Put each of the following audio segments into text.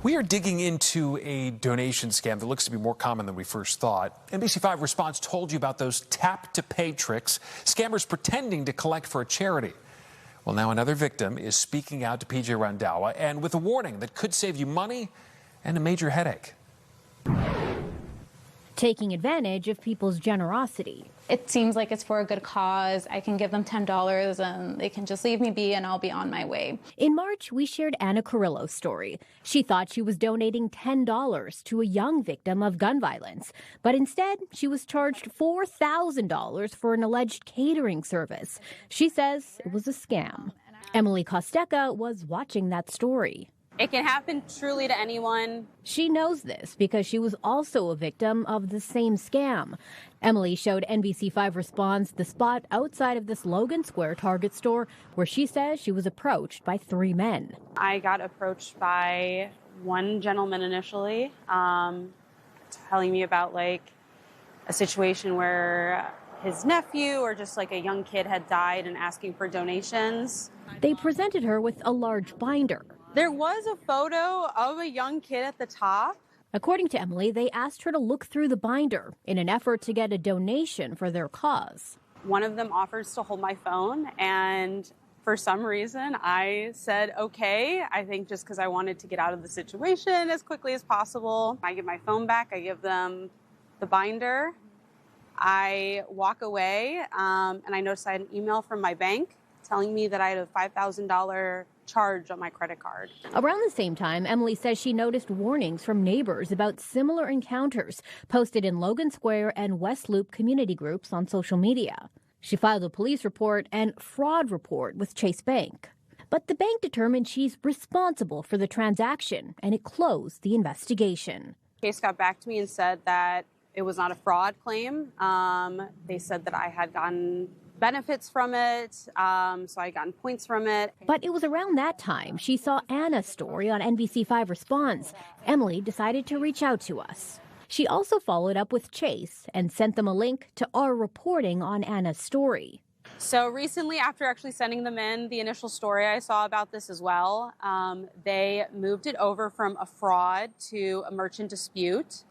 We are digging into a donation scam that looks to be more common than we first thought. NBC5 Response told you about those tap-to-pay tricks, scammers pretending to collect for a charity. Well, now another victim is speaking out to PJ Randhawa, and with a warning that could save you money and a major headache. Taking advantage of people's generosity. It seems like it's for a good cause. I can give them $10 and they can just leave me be and I'll be on my way. In March, we shared Anna Carrillo's story. She thought she was donating $10 to a young victim of gun violence, but instead she was charged $4,000 for an alleged catering service. She says it was a scam. Emily Costeca was watching that story. It can happen truly to anyone. She knows this because she was also a victim of the same scam. Emily showed NBC5 Response the spot outside of this Logan Square Target store where she says she was approached by 3 men. I got approached by one gentleman initially, telling me about like a situation where his nephew or just like a young kid had died and asking for donations. They presented her with a large binder. There was a photo of a young kid at the top. According to Emily, they asked her to look through the binder in an effort to get a donation for their cause. One of them offers to hold my phone, and for some reason I said okay. I think just because I wanted to get out of the situation as quickly as possible. I give my phone back, I give them the binder, I walk away, and I noticed I had an email from my bank telling me that I had a $5,000 charge on my credit card. Around the same time, Emily says she noticed warnings from neighbors about similar encounters posted in Logan Square and West Loop community groups on social media. She filed a police report and fraud report with Chase Bank. But the bank determined she's responsible for the transaction, and it closed the investigation. Chase got back to me and said that it was not a fraud claim. They said that I had gotten benefits from it, so I gotten points from it. But it was around that time she saw Anna's story on NBC5 Response. Emily decided to reach out to us. She also followed up with Chase and sent them a link to our reporting on Anna's story. So recently, after actually sending them in the initial story, I saw about this as well. They moved it over from a fraud to a merchant dispute.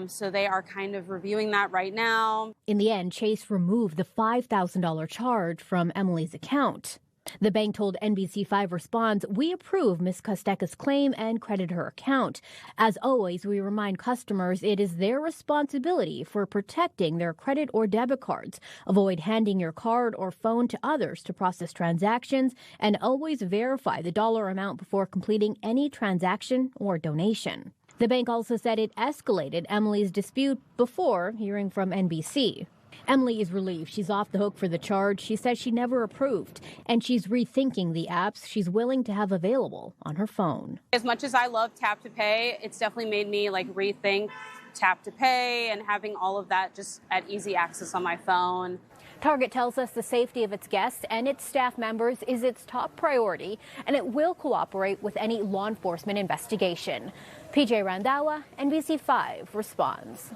So they are kind of reviewing that right now. In the end, Chase removed the $5,000 charge from Emily's account. The bank told NBC5 Response, "We approve Ms. Costeca's claim and credit her account. As always, we remind customers it is their responsibility for protecting their credit or debit cards. Avoid handing your card or phone to others to process transactions, and always verify the dollar amount before completing any transaction or donation." The bank also said it escalated Emily's dispute before hearing from NBC. Emily is relieved she's off the hook for the charge she says she never approved, and she's rethinking the apps she's willing to have available on her phone. As much as I love Tap to Pay, it's definitely made me rethink Tap to Pay and having all of that just at easy access on my phone. Target tells us the safety of its guests and its staff members is its top priority, and it will cooperate with any law enforcement investigation. PJ Randhawa, NBC5 Responds.